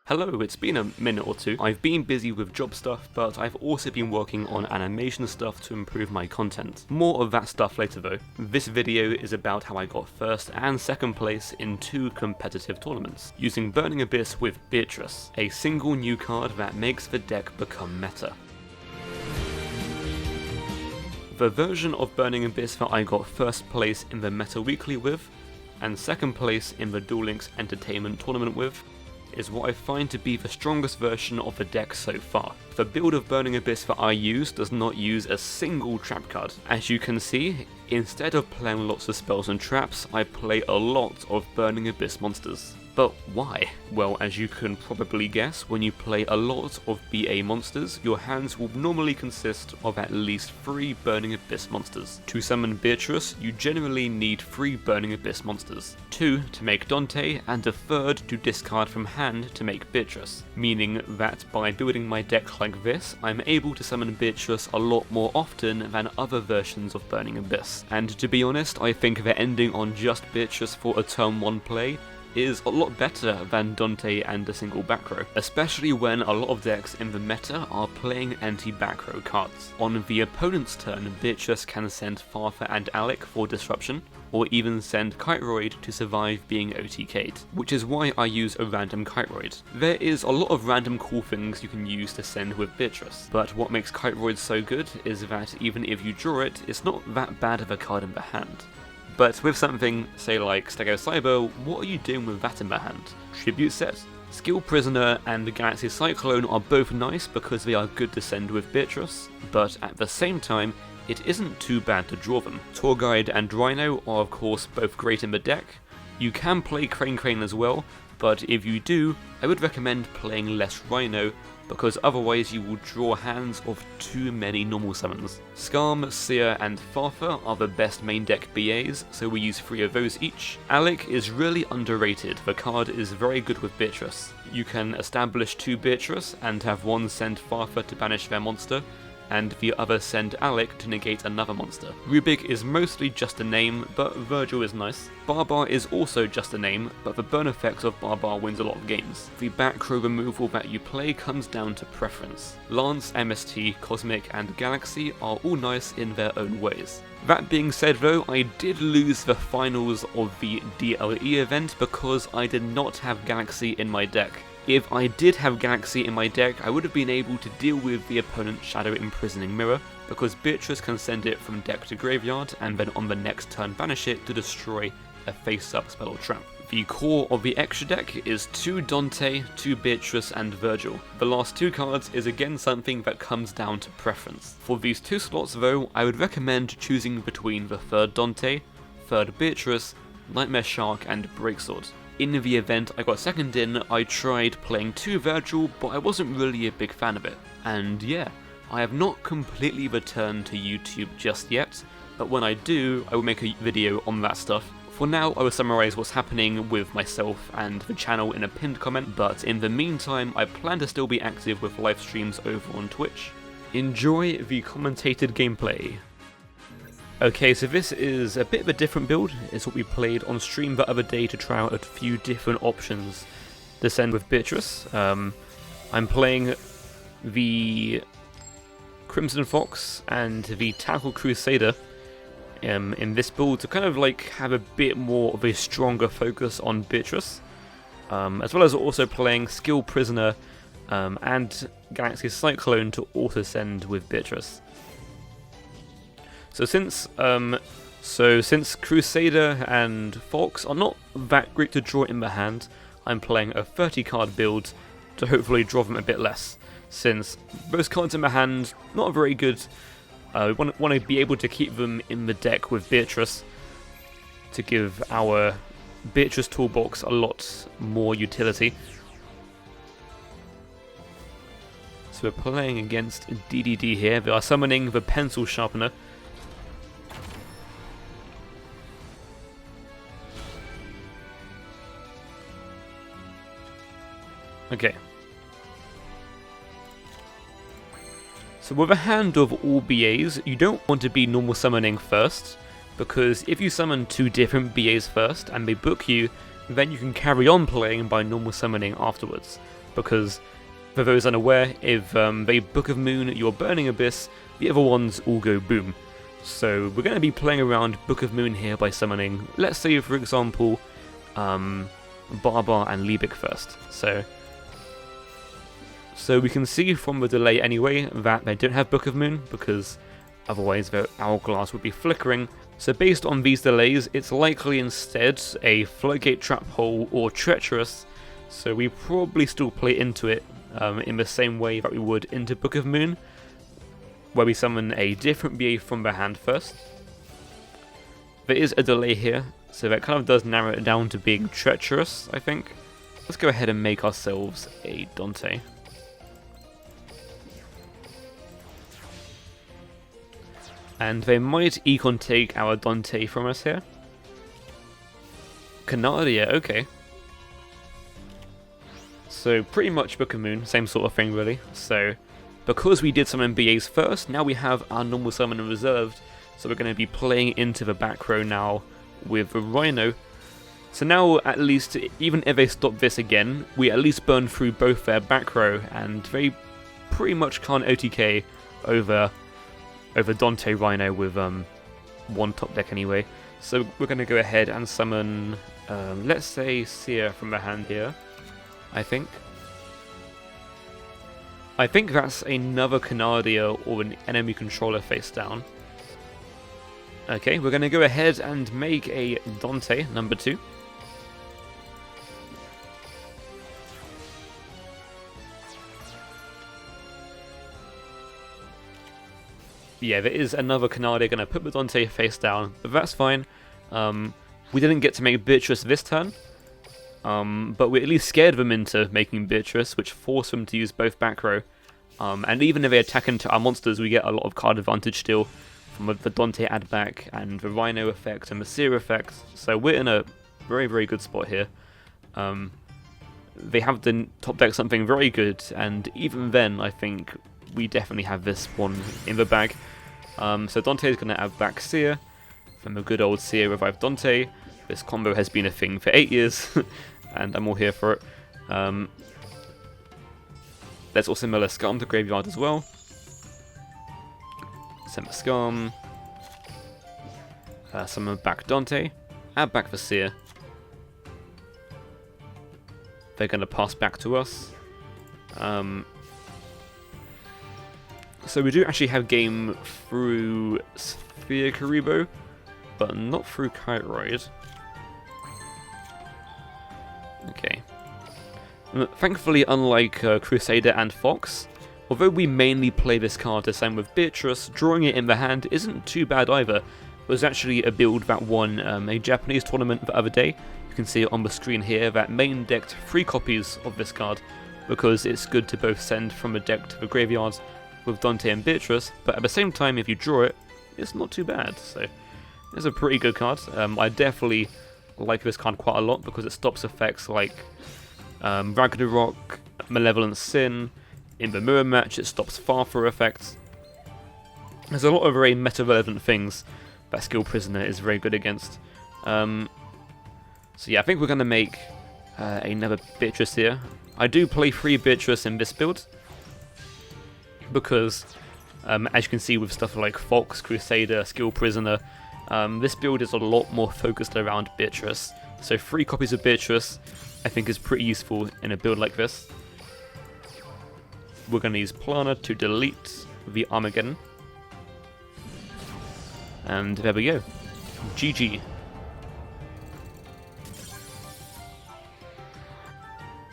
Hello, it's been a minute or two. I've been busy with job stuff, but I've also been working on animation stuff to improve my content. More of that stuff later though. This video is about how I got first and second place in 2 competitive tournaments, using Burning Abyss with Beatrice, a single new card that makes the deck become meta. The version of Burning Abyss that I got first place in the Meta Weekly with, and second place in the Duel Links Entertainment Tournament with, is what I find to be the strongest version of the deck so far. The build of Burning Abyss that I use does not use a single trap card. As you can see, instead of playing lots of spells and traps, I play a lot of Burning Abyss monsters. But why? Well, as you can probably guess, when you play a lot of BA monsters, your hands will normally consist of at least 3 Burning Abyss monsters. To summon Beatrice, you generally need 3 Burning Abyss monsters. 2 to make Dante, and a third to discard from hand to make Beatrice. Meaning that by building my deck like this, I'm able to summon Beatrice a lot more often than other versions of Burning Abyss. And to be honest, I think that ending on just Beatrice for a turn 1 play is a lot better than Dante and a single back row, especially when a lot of decks in the meta are playing anti-back row cards. On the opponent's turn, Beatrice can send Farther and Alec for disruption, or even send Kiteroid to survive being OTK'd, which is why I use a random Kiteroid. There is a lot of random cool things you can use to send with Beatrice, but what makes Kiteroid so good is that even if you draw it, it's not that bad of a card in the hand. But with something, say like Stego Cyber, what are you doing with that in the hand? Tribute set? Skill Prisoner and Galaxy Cyclone are both nice because they are good to send with Beatrice, but at the same time, it isn't too bad to draw them. Tour Guide and Rhino are of course both great in the deck. You can play Crane as well, but if you do, I would recommend playing less Rhino, because otherwise you will draw hands of too many normal summons. Skarm, Seer and Farther are the best main deck BAs, so we use 3 of those each. Alec is really underrated, the card is very good with Beatrice. You can establish 2 Beatrice and have one send Farther to banish their monster, and the other send Alec to negate another monster. Rubik is mostly just a name, but Virgil is nice. Barbar is also just a name, but the burn effects of Barbar wins a lot of games. The back row removal that you play comes down to preference. Lance, MST, Cosmic and Galaxy are all nice in their own ways. That being said though, I did lose the finals of the DLE event because I did not have Galaxy in my deck. If I did have Galaxy in my deck, I would have been able to deal with the opponent's Shadow Imprisoning Mirror, because Beatrice can send it from deck to graveyard and then on the next turn banish it to destroy a face-up spell or trap. The core of the extra deck is 2 Dante, 2 Beatrice and Virgil. The last 2 cards is again something that comes down to preference. For these 2 slots though, I would recommend choosing between the 3rd Dante, 3rd Beatrice, Nightmare Shark and Breaksword. In the event I got second in, I tried playing 2 Virgil, but I wasn't really a big fan of it. And yeah, I have not completely returned to YouTube just yet, but when I do, I will make a video on that stuff. For now, I will summarise what's happening with myself and the channel in a pinned comment, but in the meantime, I plan to still be active with live streams over on Twitch. Enjoy the commentated gameplay. Okay, so this is a bit of a different build. It's what we played on stream the other day to try out a few different options to send with Beatrice. I'm playing the Crimson Fox and the Tackle Crusader in this build to kind of like have a bit more of a stronger focus on Beatrice, as well as also playing Skill Prisoner and Galaxy Cyclone to also send with Beatrice. So since Crusader and Fox are not that great to draw in the hand, I'm playing a 30 card build to hopefully draw them a bit less, since those cards in the hand not very good. We want to be able to keep them in the deck with Beatrice to give our Beatrice toolbox a lot more utility. So we're playing against DDD here. They are summoning the Pencil Sharpener. Okay. So with a hand of all BAs, you don't want to be normal summoning first, because if you summon 2 different BAs first and they book you, then you can carry on playing by normal summoning afterwards. Because, for those unaware, if they Book of Moon your Burning Abyss, the other ones all go boom. So we're going to be playing around Book of Moon here by summoning, let's say for example, Barbar and Liebig first. So we can see from the delay anyway that they don't have Book of Moon, because otherwise their hourglass would be flickering. So based on these delays, it's likely instead a Floodgate Trap Hole or Treacherous, so we probably still play into it in the same way that we would into Book of Moon, where we summon a different BA from the hand first. There is a delay here, so that kind of does narrow it down to being Treacherous, I think. Let's go ahead and make ourselves a Dante. And they might Econ take our Dante from us here. Canadia, okay. So pretty much Book of Moon, same sort of thing really. So because we did summon BAs first, now we have our normal summon reserved. So we're going to be playing into the back row now with the Rhino. So now at least, even if they stop this again, we at least burn through both their back row, and they pretty much can't OTK over Dante Rhino with one top deck anyway. So we're going to go ahead and summon, let's say Seer from the hand here, I think. I think that's another Canadia or an enemy controller face down. Okay, we're going to go ahead and make a Dante, number 2. Yeah, there is another Canadia going to put the Dante face down, but that's fine. We didn't get to make Beatrice this turn, but we at least scared them into making Beatrice, which forced them to use both back row. And even if they attack into our monsters, we get a lot of card advantage still from the Dante add back and the Rhino effect and the Seer effect. So we're in a very, very good spot here. They have the top deck something very good, and even then I think we definitely have this one in the bag. So Dante is going to add back Seer from the good old Seer Revive Dante. This combo has been a thing for 8 years, and I'm all here for it. Let's also mill a Scum to graveyard as well. Send the Scum. Summon back Dante. Add back the Seer. They're going to pass back to us. So we do actually have game through Sphere Karibo, but not through Kyroid. Okay. Thankfully, unlike Crusader and Fox, although we mainly play this card the same with Beatrice, drawing it in the hand isn't too bad either. It was actually a build that won a Japanese tournament the other day. You can see it on the screen here that main decked 3 copies of this card, because it's good to both send from the deck to the graveyard with Dante and Beatrice, but at the same time if you draw it, it's not too bad. So it's a pretty good card. I definitely like this card quite a lot because it stops effects like Ragnarok, Malevolent Sin. In the mirror match it stops Farther effects. There's a lot of very meta-relevant things that Skill Prisoner is very good against. So yeah, I think we're going to make another Beatrice here. I do play 3 Beatrice in this build, because as you can see with stuff like Fox, Crusader, Skill Prisoner, this build is a lot more focused around Beatrice. So 3 copies of Beatrice I think is pretty useful in a build like this. We're going to use Plana to delete the Armageddon. And there we go. GG.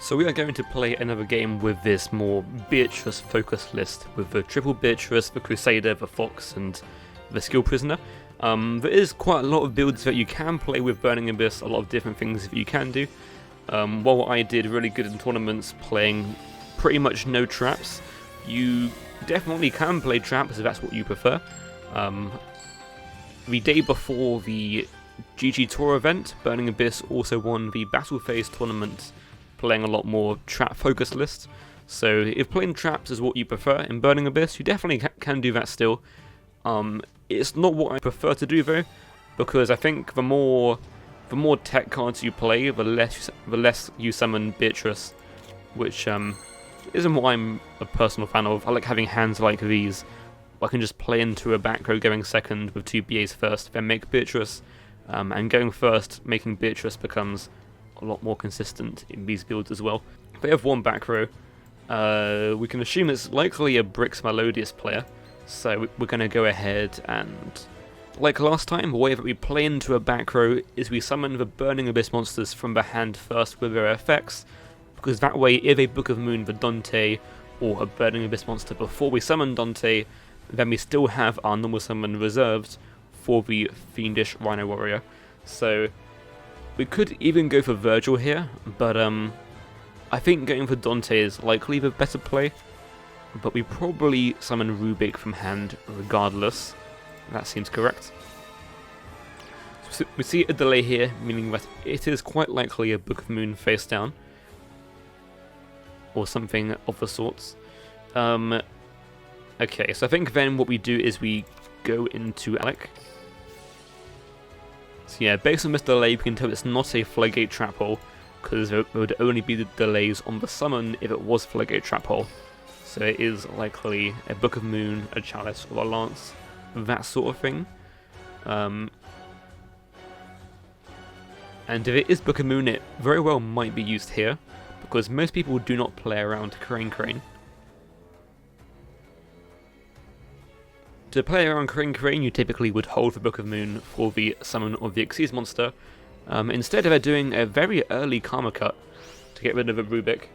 So we are going to play another game with this more Beatrice-focused list, with the triple Beatrice, the Crusader, the Fox, and the Skill Prisoner. There is quite a lot of builds that you can play with Burning Abyss, a lot of different things that you can do. While I did really good in tournaments playing pretty much no traps, you definitely can play traps if that's what you prefer. The day before the GG Tour event, Burning Abyss also won the Battle Phase tournament, playing a lot more trap-focused lists. So if playing traps is what you prefer in Burning Abyss, you definitely can do that still. It's not what I prefer to do though, because I think the more the more tech cards you play, the less you summon Beatrice, which isn't what I'm a personal fan of. I like having hands like these, where I can just play into a back row going second with 2 BAs first, then make Beatrice, and going first, making Beatrice becomes a lot more consistent in these builds as well. If they have 1 back row, we can assume it's likely a Brix Melodious player, so we're going to go ahead and, like last time, the way that we play into a back row is we summon the Burning Abyss monsters from the hand first with their effects, because that way if a Book of Moon the Dante or a Burning Abyss monster before we summon Dante, then we still have our normal summon reserved for the Fiendish Rhino Warrior. So we could even go for Virgil here, but I think going for Dante is likely the better play, but we probably summon Rubik from hand regardless. That seems correct. So we see a delay here, meaning that it is quite likely a Book of Moon face down, or something of the sorts. Okay, so I think then what we do is we go into Alec. So yeah, based on this delay, we can tell it's not a Floodgate Trap Hole, because there would only be the delays on the summon if it was Floodgate Trap Hole. So it is likely a Book of Moon, a Chalice, or a Lance, that sort of thing. And if it is Book of Moon, it very well might be used here, because most people do not play around Crane. To play around Crane, you typically would hold the Book of Moon for the summon of the Xyz monster. Instead of doing a very early Karma Cut to get rid of a Rubik,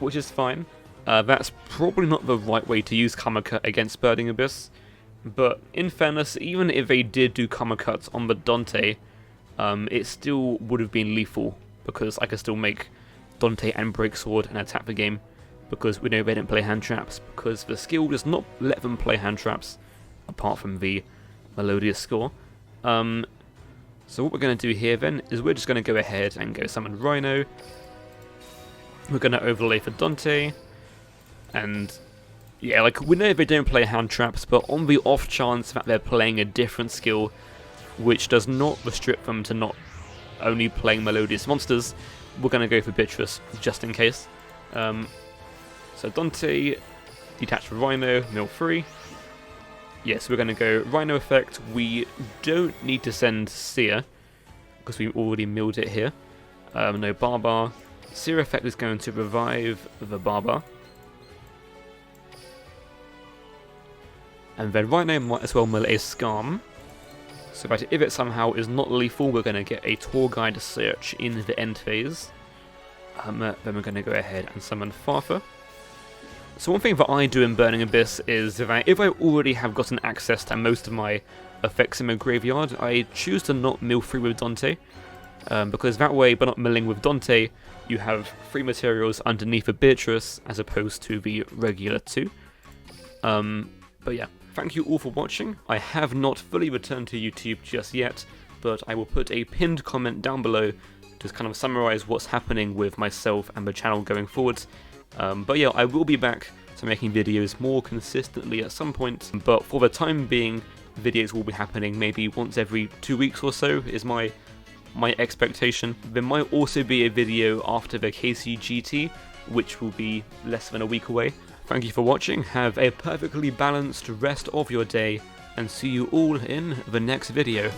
which is fine. That's probably not the right way to use Karma Cut against Burning Abyss, but in fairness, even if they did do Karma Cuts on the Dante, it still would have been lethal, because I could still make Dante and Break Sword and attack the game, because we know they don't play hand traps, because the skill does not let them play hand traps, apart from the Melodious score. So what we're going to do here then is we're just going to go ahead and go summon Rhino. We're going to overlay for Dante, and yeah, like we know they don't play hand traps, but on the off chance that they're playing a different skill, which does not restrict them to not only playing Melodious monsters, we're going to go for Beatrice, just in case. So Dante, detach Rhino, mill 3. Yes, we're going to go Rhino effect. We don't need to send Seer, because we already milled it here. No Barbar. Seer effect is going to revive the Barbar. And then Rhino might as well mill a Scarm, so that if it somehow is not lethal, we're going to get a Tour Guide Search in the end phase. Then we're going to go ahead and summon Farther. So one thing that I do in Burning Abyss is that if I already have gotten access to most of my effects in my graveyard, I choose to not mill 3 with Dante, because that way, by not milling with Dante, you have 3 materials underneath a Beatrice, as opposed to the regular 2. But yeah, thank you all for watching. I have not fully returned to YouTube just yet, but I will put a pinned comment down below to kind of summarise what's happening with myself and the channel going forwards. But yeah, I will be back to making videos more consistently at some point, but for the time being, videos will be happening maybe once every 2 weeks or so is my expectation. There might also be a video after the KCGT, which will be less than a week away. Thank you for watching, have a perfectly balanced rest of your day, and see you all in the next video.